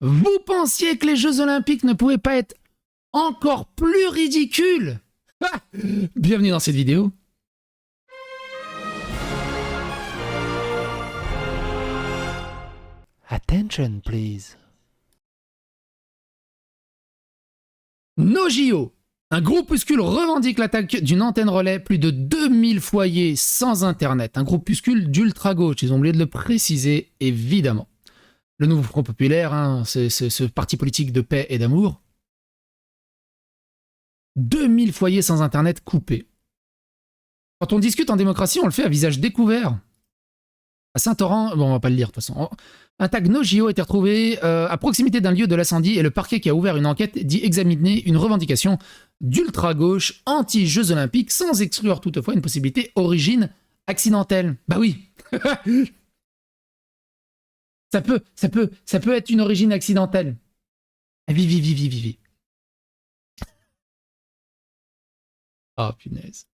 Vous pensiez que les Jeux Olympiques ne pouvaient pas être encore plus ridicules? Bienvenue dans cette vidéo. Attention, please. Nos JO. Un groupuscule revendique l'attaque d'une antenne relais, plus de 2000 foyers sans internet. Un groupuscule d'ultra-gauche, ils ont oublié de le préciser, évidemment. Le nouveau Front Populaire, hein, c'est ce parti politique de paix et d'amour. 2000 foyers sans internet coupés. Quand on discute en démocratie, on le fait à visage découvert. À Saint-Orens, bon, on va pas le lire de toute façon. Un tag No JO a été retrouvé à proximité d'un lieu de l'incendie et le parquet qui a ouvert une enquête dit examiner une revendication d'ultra-gauche anti-Jeux Olympiques sans exclure toutefois une possibilité origine accidentelle. Bah oui. ça peut être une origine accidentelle. Vivi. Oh punaise.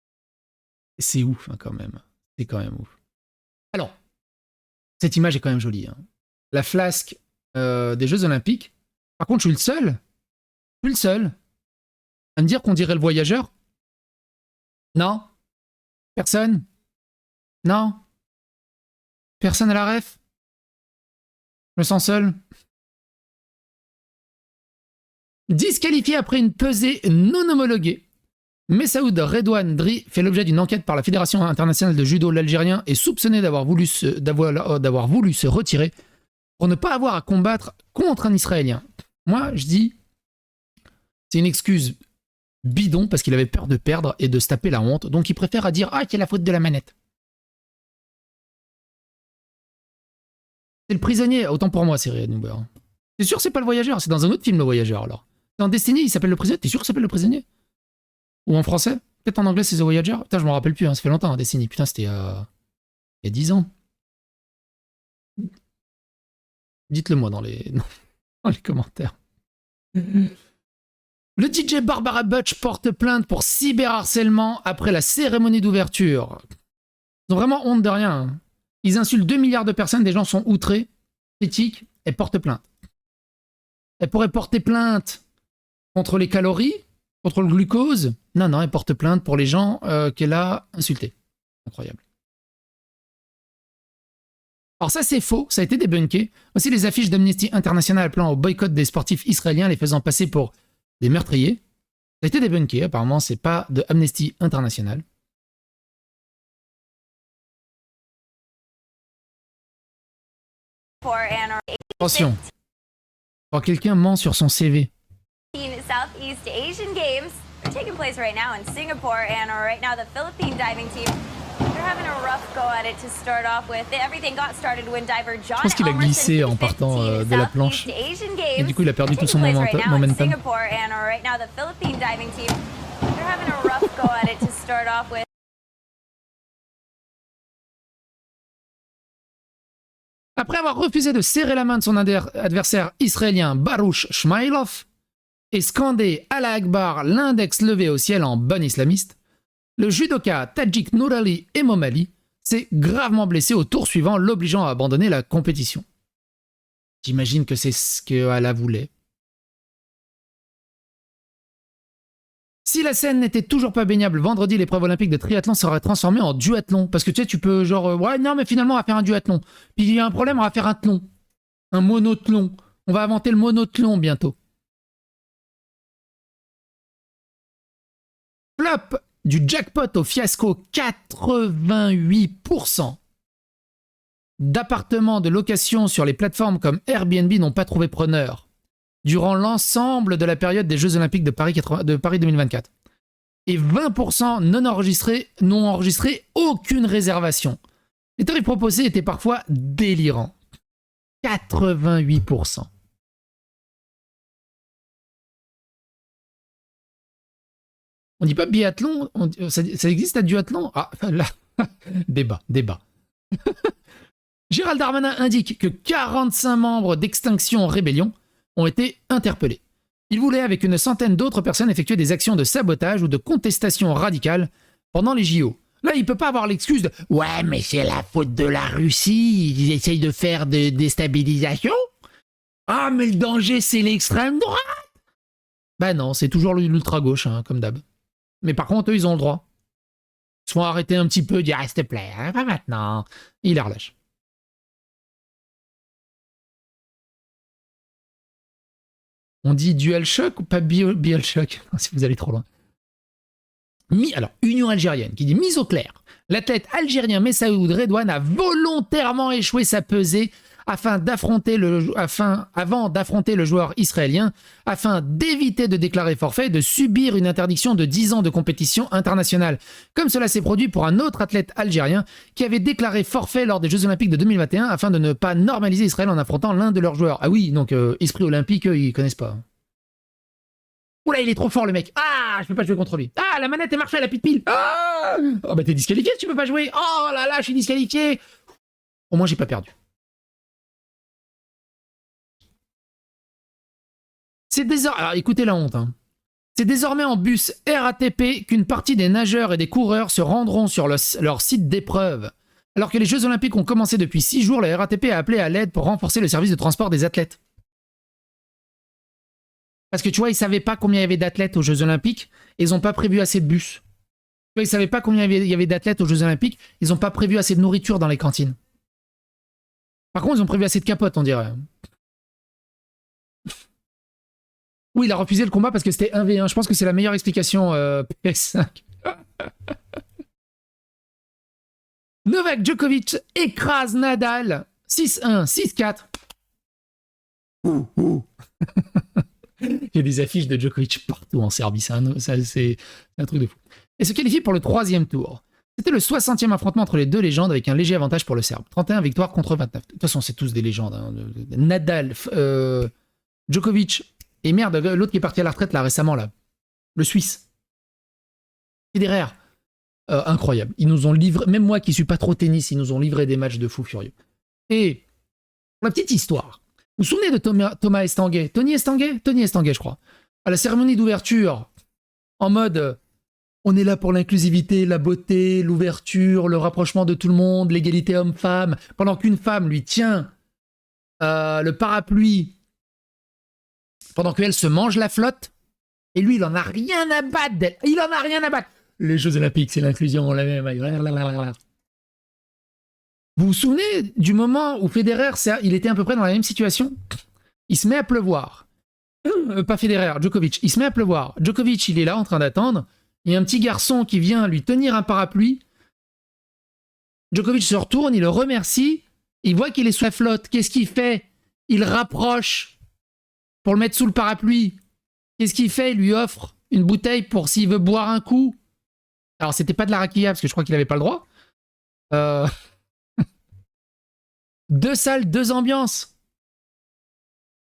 C'est ouf hein, quand même. C'est quand même ouf. Alors, cette image est quand même jolie. Hein. La flasque des Jeux Olympiques. Par contre, je suis le seul à me dire qu'on dirait le voyageur. Non. Personne. Non. Personne à la ref. Je me sens seul. Disqualifié après une pesée non homologuée. Messaoud Redouane Dri fait l'objet d'une enquête par la Fédération internationale de judo. L'Algérien est soupçonné d'avoir voulu se retirer pour ne pas avoir à combattre contre un Israélien. Moi, je dis, c'est une excuse bidon parce qu'il avait peur de perdre et de se taper la honte, donc il préfère à dire « Ah, c'est la faute de la manette ». C'est le prisonnier, autant pour moi, c'est Riyad Nouber. T'es sûr que c'est pas le voyageur? C'est dans un autre film, le voyageur, alors. Dans Destiny, il s'appelle le prisonnier. T'es sûr que ça s'appelle le prisonnier? Ou en français? Peut-être en anglais, c'est The Voyager. Putain, je m'en rappelle plus, hein. Ça fait longtemps, hein, Destiny. Putain, c'était il y a 10 ans. Dites-le moi dans les commentaires. Le DJ Barbara Butch porte plainte pour cyberharcèlement après la cérémonie d'ouverture. Ils ont vraiment honte de rien. Hein. Ils insultent 2 milliards de personnes, des gens sont outrés, critiquent et portent plainte. Elle pourrait porter plainte contre les calories, contre le glucose. Non, elle porte plainte pour les gens qu'elle a insultés. Incroyable. Alors ça c'est faux, ça a été débunké. Aussi les affiches d'Amnesty International appelant au boycott des sportifs israéliens, les faisant passer pour des meurtriers. Ça a été débunké, apparemment c'est pas de Amnesty International. Attention, quand quelqu'un ment sur son CV. Southeast Asian Games are taking place right now in Singapore, and right now the Philippine diving team, they're having a rough go at it to start off with. Everything got started when diver John Je pense qu'il a glissé en partant de la planche. Et du coup, il a perdu tout son momentum. Singapore, and right now the Philippine diving team, they're having a rough go at it to start off with. Après avoir refusé de serrer la main de son adversaire israélien Baruch Shmailov et scandé Allah Akbar, l'index levé au ciel en bon islamiste, le judoka Tadjik Nourali Emomali s'est gravement blessé au tour suivant, l'obligeant à abandonner la compétition. J'imagine que c'est ce qu'Allah voulait. Si la scène n'était toujours pas baignable, vendredi, l'épreuve olympique de triathlon serait transformée en duathlon. Parce que tu sais, tu peux genre, ouais, non, mais finalement, on va faire un duathlon. Puis il y a un problème, on va faire un tlon. Un monothlon. On va inventer le monothlon bientôt. Flop du jackpot au fiasco, 88% d'appartements de location sur les plateformes comme Airbnb n'ont pas trouvé preneur durant l'ensemble de la période des Jeux Olympiques de Paris 2024. Et 20% n'ont enregistré aucune réservation. Les tarifs proposés étaient parfois délirants. 88%. On dit pas biathlon, ça existe à duathlon? Ah, là, débat. Gérald Darmanin indique que 45 membres d'Extinction Rébellion ont été interpellés. Il voulait, avec une centaine d'autres personnes, effectuer des actions de sabotage ou de contestation radicale pendant les JO. Là, il peut pas avoir l'excuse de « Ouais, mais c'est la faute de la Russie, ils essayent de faire des déstabilisations. Ah, mais le danger, c'est l'extrême droite. Bah non, c'est toujours l'ultra-gauche, hein, comme d'hab. Mais par contre, eux, ils ont le droit. Ils se font arrêter un petit peu, dire, ah, s'il te plaît, hein, pas maintenant. Il les relâche. On dit DualShock ou pas BioShock si vous allez trop loin. Alors, Union algérienne qui dit mise au clair. L'athlète algérien Messaoud Redouane a volontairement échoué sa pesée avant d'affronter le joueur israélien, afin d'éviter de déclarer forfait et de subir une interdiction de 10 ans de compétition internationale. Comme cela s'est produit pour un autre athlète algérien qui avait déclaré forfait lors des Jeux Olympiques de 2021 afin de ne pas normaliser Israël en affrontant l'un de leurs joueurs. Ah oui, donc esprit olympique, eux, ils connaissent pas. Oula, il est trop fort le mec. Ah, je peux pas jouer contre lui. Ah, la manette est marchée, elle a plus de pile. Ah, oh, bah t'es disqualifié si tu peux pas jouer. Oh là là, je suis disqualifié. Au moins, j'ai pas perdu. C'est désormais... Alors, écoutez la honte. Hein. C'est désormais en bus RATP qu'une partie des nageurs et des coureurs se rendront sur leur site d'épreuve. Alors que les Jeux Olympiques ont commencé depuis 6 jours, la RATP a appelé à l'aide pour renforcer le service de transport des athlètes. Parce que tu vois, ils savaient pas combien il y avait d'athlètes aux Jeux Olympiques, et ils n'ont pas prévu assez de bus. Tu vois, ils savaient pas combien il y avait d'athlètes aux Jeux Olympiques, ils n'ont pas prévu assez de nourriture dans les cantines. Par contre, ils ont prévu assez de capotes, on dirait. Oui, il a refusé le combat parce que c'était 1v1. Je pense que c'est la meilleure explication PS5. Novak Djokovic écrase Nadal 6-1, 6-4. Il y a des affiches de Djokovic partout en Serbie. C'est un truc de fou. Et se qualifie pour le 3e tour. C'était le 60e affrontement entre les deux légendes avec un léger avantage pour le Serbe. 31 victoires contre 29. De toute façon, c'est tous des légendes. Hein. Nadal, Djokovic et merde, l'autre qui est parti à la retraite là récemment, là. Le Suisse. Federer. Incroyable. Ils nous ont livré, même moi qui suis pas trop tennis, ils nous ont livré des matchs de fous furieux. Et pour la petite histoire, vous vous souvenez de Thomas Estanguet, Tony Estanguet, je crois. À la cérémonie d'ouverture, en mode on est là pour l'inclusivité, la beauté, l'ouverture, le rapprochement de tout le monde, l'égalité homme-femme, pendant qu'une femme lui tient le parapluie, pendant qu'elle se mange la flotte, et lui, il en a rien à battre d'elle. Il en a rien à battre. Les Jeux Olympiques, c'est l'inclusion, la même. Vous vous souvenez du moment où Federer, il était à peu près dans la même situation? Il se met à pleuvoir. Pas Federer, Djokovic. Il se met à pleuvoir. Djokovic, il est là en train d'attendre. Il y a un petit garçon qui vient lui tenir un parapluie. Djokovic se retourne, il le remercie. Il voit qu'il est sous la flotte. Qu'est-ce qu'il fait? Il rapproche pour le mettre sous le parapluie. Qu'est-ce qu'il fait? Il lui offre une bouteille pour s'il veut boire un coup. Alors, c'était pas de la raquilla, parce que je crois qu'il n'avait pas le droit. 2 salles, 2 ambiances.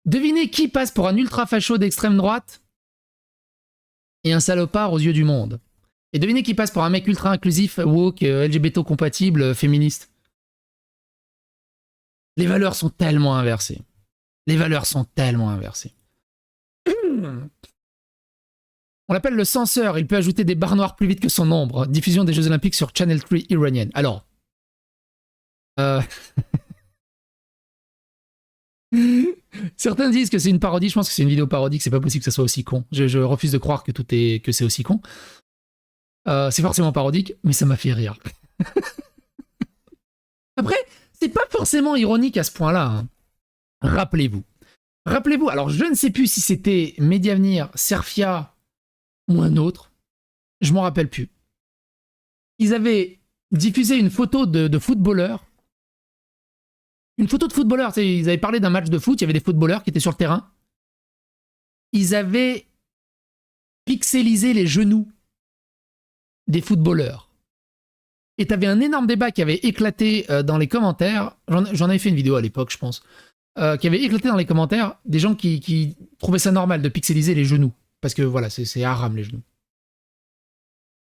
Devinez qui passe pour un ultra-facho d'extrême droite et un salopard aux yeux du monde. Et devinez qui passe pour un mec ultra-inclusif, woke, LGBT-compatible, féministe. Les valeurs sont tellement inversées. Les valeurs sont tellement inversées. On l'appelle le censeur, il peut ajouter des barres noires plus vite que son ombre. Diffusion des Jeux Olympiques sur Channel 3 iranienne. Alors. Certains disent que c'est une parodie, je pense que c'est une vidéo parodie, que c'est pas possible que ça soit aussi con. Je refuse de croire que que c'est aussi con. C'est forcément parodique, mais ça m'a fait rire. Après, c'est pas forcément ironique à ce point-là. Hein. Rappelez-vous, alors je ne sais plus si c'était Mediavenir, Serfia ou un autre, je m'en rappelle plus. Ils avaient diffusé une photo de footballeurs. Une photo de footballeurs, ils avaient parlé d'un match de foot, il y avait des footballeurs qui étaient sur le terrain. Ils avaient pixelisé les genoux des footballeurs. Et t'avais un énorme débat qui avait éclaté dans les commentaires. J'en avais fait une vidéo à l'époque, je pense. Qui avait éclaté dans les commentaires des gens qui trouvaient ça normal de pixeliser les genoux. Parce que voilà, c'est haram les genoux.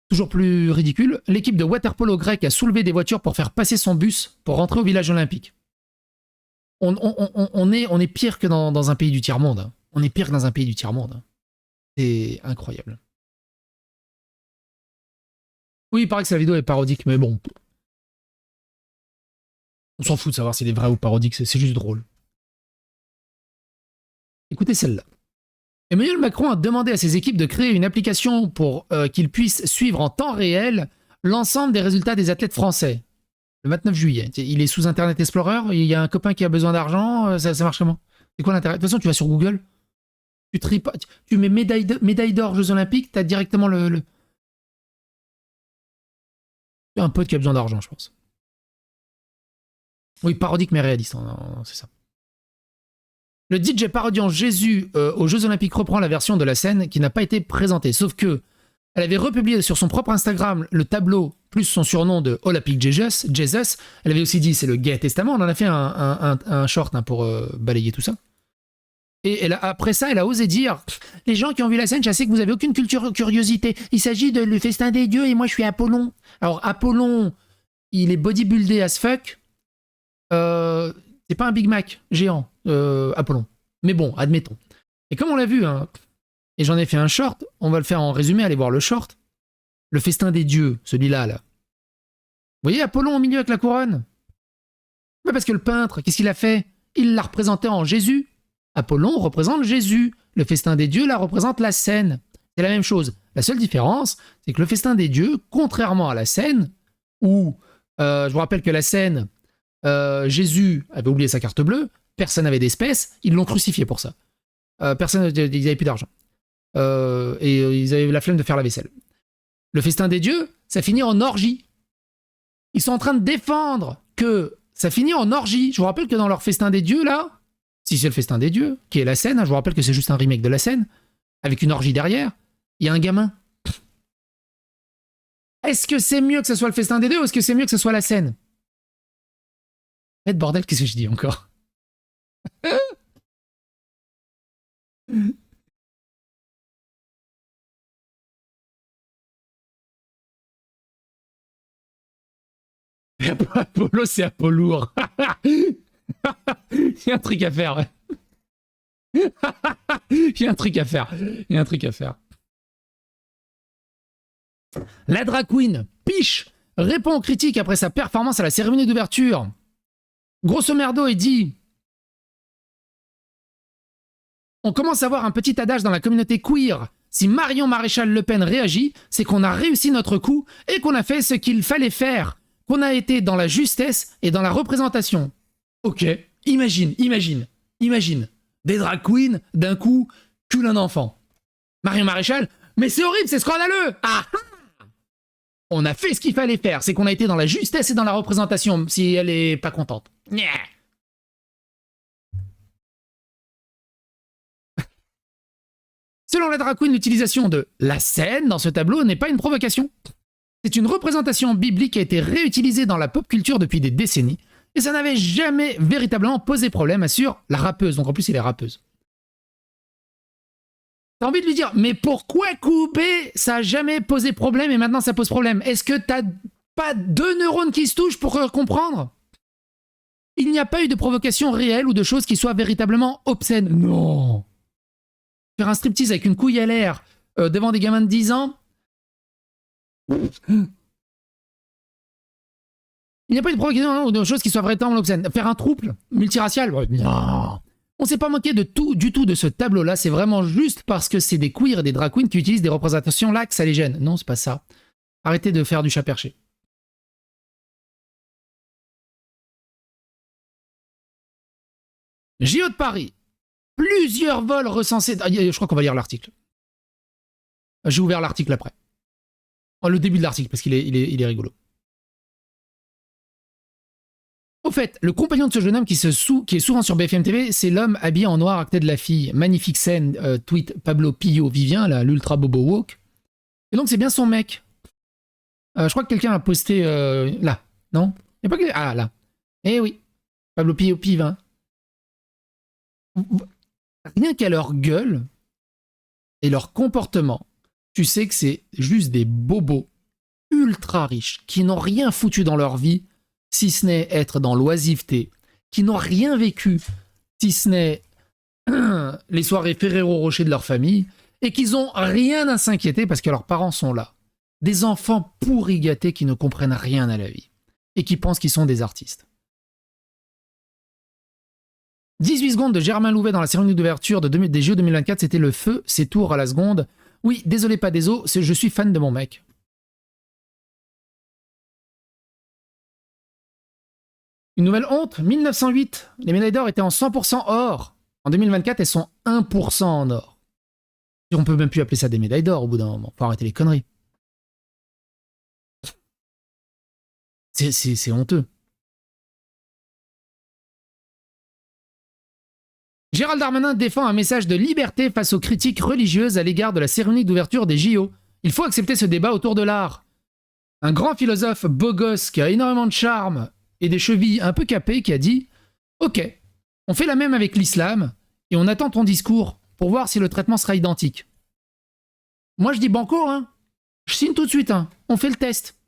Toujours plus ridicule, l'équipe de waterpolo grec a soulevé des voitures pour faire passer son bus pour rentrer au village olympique. On est pire que dans un pays du tiers-monde. Hein. On est pire que dans un pays du tiers-monde. Hein. C'est incroyable. Oui, il paraît que la vidéo est parodique, mais bon. On s'en fout de savoir si elle est vraie ou parodique, c'est juste drôle. Écoutez celle-là. Emmanuel Macron a demandé à ses équipes de créer une application pour qu'ils puissent suivre en temps réel l'ensemble des résultats des athlètes français. Le 29 juillet. Il est sous Internet Explorer, il y a un copain qui a besoin d'argent, ça marche comment? C'est quoi l'intérêt? De toute façon, tu vas sur Google, tu mets médaille d'or Jeux Olympiques, tu as directement le... Un pote qui a besoin d'argent, je pense. Oui, parodique mais réaliste, c'est ça. Le DJ parodiant Jésus aux Jeux Olympiques reprend la version de la scène qui n'a pas été présentée, sauf que elle avait republié sur son propre Instagram le tableau plus son surnom de Olympic Jesus. Elle avait aussi dit c'est le Gay Testament. On en a fait un short pour balayer tout ça. Et après ça, elle a osé dire les gens qui ont vu la scène, je sais que vous avez aucune curiosité. Il s'agit de le festin des dieux et moi je suis Apollon. Alors Apollon, il est bodybuildé as fuck. C'est pas un Big Mac géant, Apollon. Mais bon, admettons. Et comme on l'a vu, hein, et j'en ai fait un short, on va le faire en résumé, allez voir le short. Le festin des dieux, celui-là, là. Vous voyez Apollon au milieu avec la couronne? Mais parce que le peintre, qu'est-ce qu'il a fait? Il l'a représenté en Jésus. Apollon représente Jésus. Le festin des dieux, là, représente la scène. C'est la même chose. La seule différence, c'est que le festin des dieux, contrairement à la scène, où, je vous rappelle que la scène, Jésus avait oublié sa carte bleue, personne n'avait d'espèces, ils l'ont crucifié pour ça. Personne, ils n'avaient plus d'argent. Et ils avaient la flemme de faire la vaisselle. Le festin des dieux, ça finit en orgie. Ils sont en train de défendre que ça finit en orgie. Je vous rappelle que dans leur festin des dieux, là, si c'est le festin des dieux, qui est la scène, je vous rappelle que c'est juste un remake de la scène, avec une orgie derrière, il y a un gamin. Est-ce que c'est mieux que ce soit le festin des dieux ou est-ce que c'est mieux que ce soit la scène? Bordel, qu'est-ce que je dis encore? Apollo, c'est Apollour. Il y a un truc à faire. Ouais. Il y a un truc à faire. Il y a un truc à faire. La drag queen, Piche, répond aux critiques après sa performance à la cérémonie d'ouverture. Grosso merdo, il dit: on commence à avoir un petit adage dans la communauté queer. Si Marion Maréchal Le Pen réagit, c'est qu'on a réussi notre coup et qu'on a fait ce qu'il fallait faire. Qu'on a été dans la justesse et dans la représentation. Ok, imagine. Des drag queens, d'un coup, culent un enfant. Marion Maréchal, mais c'est horrible, c'est scandaleux. Ah, on a fait ce qu'il fallait faire, c'est qu'on a été dans la justesse et dans la représentation, si elle est pas contente. Selon la drag queen, l'utilisation de la scène dans ce tableau n'est pas une provocation. C'est une représentation biblique qui a été réutilisée dans la pop culture depuis des décennies, et ça n'avait jamais véritablement posé problème, assure la rappeuse. Donc en plus, il est rappeuse. T'as envie de lui dire, mais pourquoi couper? Ça a jamais posé problème et maintenant ça pose problème. Est-ce que t'as pas 2 neurones qui se touchent pour comprendre? Il n'y a pas eu de provocation réelle ou de choses qui soient véritablement obscènes. Non. Faire un striptease avec une couille à l'air devant des gamins de 10 ans. Il n'y a pas eu de provocation ou de choses qui soient véritablement obscènes. Faire un trouble multiracial? Non. On s'est pas moqué de tout, du tout de ce tableau-là. C'est vraiment juste parce que c'est des queers et des drag queens qui utilisent des représentations là que ça les gêne. Non, c'est pas ça. Arrêtez de faire du chat perché. JO de Paris. Plusieurs vols recensés. Je crois qu'on va lire l'article. J'ai ouvert l'article après. Le début de l'article, parce qu'il est rigolo. Au fait, le compagnon de ce jeune homme qui est souvent sur BFM TV, c'est l'homme habillé en noir à côté de la fille. Magnifique scène, tweet Pablo Pillo Vivien, là, l'ultra bobo woke. Et donc c'est bien son mec. Je crois que quelqu'un a posté là, non? Il y a pas que... Ah là. Eh oui, Pablo Pillo Vivien. Rien qu'à leur gueule et leur comportement, tu sais que c'est juste des bobos ultra riches qui n'ont rien foutu dans leur vie, si ce n'est être dans l'oisiveté, qui n'ont rien vécu, si ce n'est les soirées Ferrero Rocher de leur famille, et qu'ils n'ont rien à s'inquiéter parce que leurs parents sont là. Des enfants pourri gâtés qui ne comprennent rien à la vie, et qui pensent qu'ils sont des artistes. 18 secondes de Germain Louvet dans la cérémonie d'ouverture des JO 2024, c'était le feu, ses tours à la seconde. Oui, désolé, pas désolé, je suis fan de mon mec. Une nouvelle honte, 1908, les médailles d'or étaient en 100% or. En 2024, elles sont 1% en or. Et on peut même plus appeler ça des médailles d'or au bout d'un moment. Faut arrêter les conneries. C'est honteux. Gérald Darmanin défend un message de liberté face aux critiques religieuses à l'égard de la cérémonie d'ouverture des JO. Il faut accepter ce débat autour de l'art. Un grand philosophe beau gosse qui a énormément de charme et des chevilles un peu capées qui a dit « Ok, on fait la même avec l'islam et on attend ton discours pour voir si le traitement sera identique. » Moi je dis banco, hein. Je signe tout de suite, hein. On fait le test.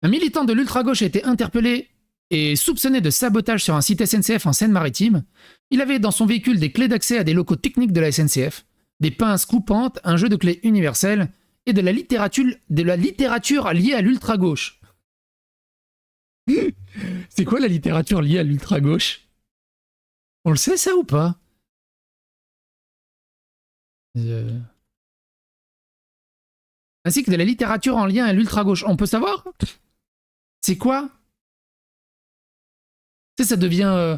Un militant de l'ultra-gauche a été interpellé et soupçonné de sabotage sur un site SNCF en Seine-Maritime. Il avait dans son véhicule des clés d'accès à des locaux techniques de la SNCF, des pinces coupantes, un jeu de clés universel et de la littérature liée à l'ultra-gauche. C'est quoi la littérature liée à l'ultra-gauche? On le sait ça ou pas? Ainsi que de la littérature en lien à l'ultra-gauche. On peut savoir? C'est quoi? Tu sais, ça devient...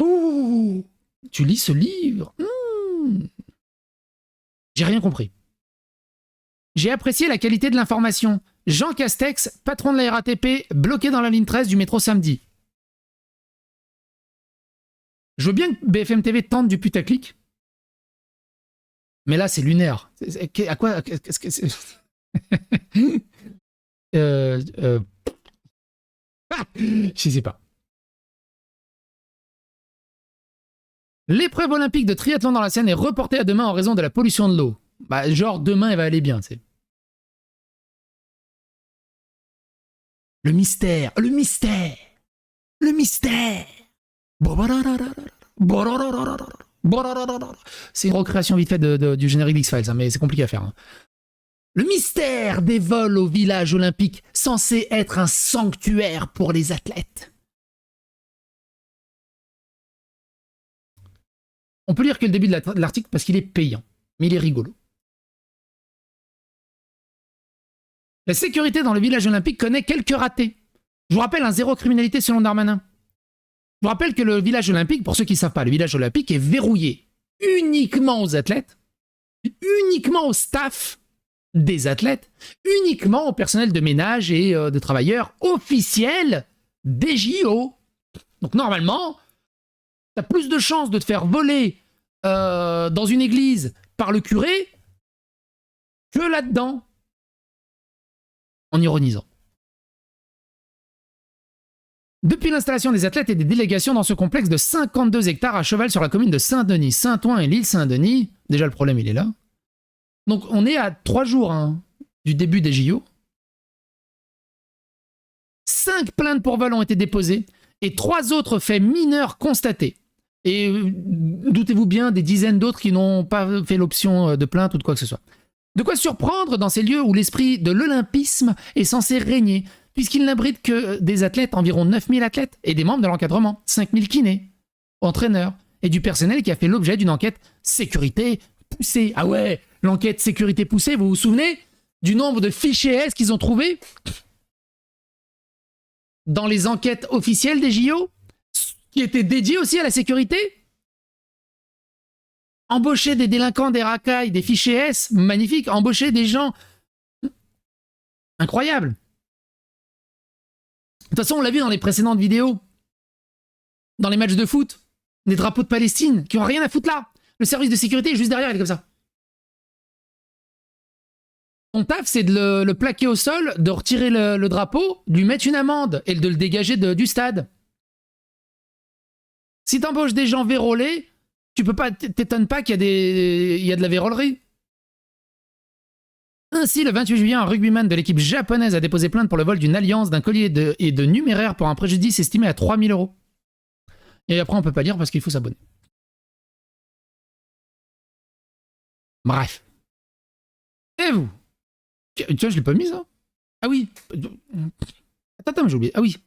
Ouh, tu lis ce livre? J'ai rien compris. J'ai apprécié la qualité de l'information. Jean Castex, patron de la RATP, bloqué dans la ligne 13 du métro samedi. Je veux bien que BFM TV tente du putaclic. Mais là, c'est lunaire. À quoi... Je sais pas. L'épreuve olympique de triathlon dans la Seine est reportée à demain en raison de la pollution de l'eau. Bah, genre, demain, elle va aller bien, tu sais. Le mystère, le mystère, le mystère. C'est une recréation vite fait du générique d'X-Files, hein, mais c'est compliqué à faire. Hein. Le mystère des vols au village olympique, censé être un sanctuaire pour les athlètes. On peut lire que le début de l'article parce qu'il est payant, mais il est rigolo. La sécurité dans le village olympique connaît quelques ratés. Je vous rappelle un zéro criminalité selon Darmanin. Je vous rappelle que le village olympique, pour ceux qui ne savent pas, le village olympique est verrouillé uniquement aux athlètes, uniquement au staff des athlètes, uniquement au personnel de ménage et de travailleurs officiels des JO. Donc normalement, tu as plus de chances de te faire voler dans une église par le curé que là-dedans. En ironisant. Depuis l'installation des athlètes et des délégations dans ce complexe de 52 hectares à cheval sur la commune de Saint-Denis, Saint-Ouen et l'île Saint-Denis, déjà le problème il est là. Donc on est à 3 jours du début des JO. 5 plaintes pour vol ont été déposées et 3 autres faits mineurs constatés. Et doutez-vous bien des dizaines d'autres qui n'ont pas fait l'option de plainte ou de quoi que ce soit. De quoi surprendre dans ces lieux où l'esprit de l'olympisme est censé régner, puisqu'il n'abrite que des athlètes, environ 9000 athlètes, et des membres de l'encadrement, 5000 kinés, entraîneurs, et du personnel qui a fait l'objet d'une enquête sécurité poussée. Ah ouais, l'enquête sécurité poussée, vous vous souvenez du nombre de fichiers S qu'ils ont trouvés dans les enquêtes officielles des JO, qui étaient dédiées aussi à la sécurité? Embaucher des délinquants, des racailles, des fichiers S, magnifique. Embaucher des gens... Incroyable. De toute façon, on l'a vu dans les précédentes vidéos. Dans les matchs de foot. Des drapeaux de Palestine qui ont rien à foutre là. Le service de sécurité est juste derrière, il est comme ça. Ton taf, c'est de le plaquer au sol, de retirer le drapeau, de lui mettre une amende et de le dégager du stade. Si t'embauches des gens vérolés, tu peux pas, t'étonnes pas qu'il y a de la vérolerie. Ainsi, le 28 juillet, un rugbyman de l'équipe japonaise a déposé plainte pour le vol d'une alliance, d'un collier et de numéraire pour un préjudice estimé à 3000 €. Et après, on peut pas lire parce qu'il faut s'abonner. Bref. Et vous? Tu vois, je l'ai pas mis, ça. Ah oui. Attends, mais j'ai oublié. Ah oui.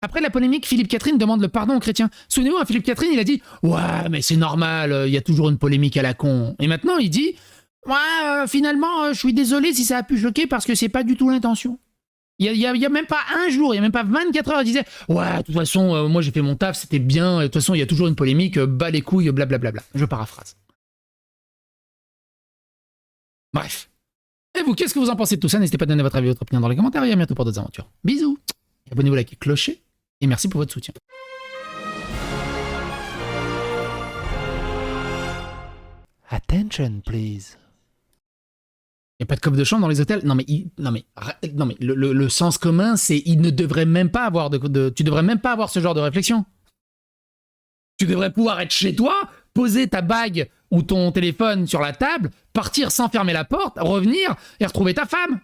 Après la polémique, Philippe Catherine demande le pardon aux chrétiens. Souvenez-vous, hein, Philippe Catherine, il a dit « Ouais, mais c'est normal, il y a toujours une polémique à la con. » Et maintenant, il dit « Ouais, finalement, je suis désolé si ça a pu choquer parce que c'est pas du tout l'intention. » Il y a même pas un jour, il y a même pas 24 heures, il disait « Ouais, de toute façon, moi j'ai fait mon taf, c'était bien, de toute façon, il y a toujours une polémique, bas les couilles, blablabla. » Je paraphrase. Bref. Et vous, qu'est-ce que vous en pensez de tout ça? N'hésitez pas à donner votre avis et votre opinion dans les commentaires et à bientôt pour d'autres aventures. Bisous. Abonnez-vous, likez, clocher. Et merci pour votre soutien. Attention, please. Il n'y a pas de coffre de chambre dans les hôtels. Non mais le sens commun, c'est il ne devrait même pas avoir tu devrais même pas avoir ce genre de réflexion. Tu devrais pouvoir être chez toi, poser ta bague ou ton téléphone sur la table, partir sans fermer la porte, revenir et retrouver ta femme.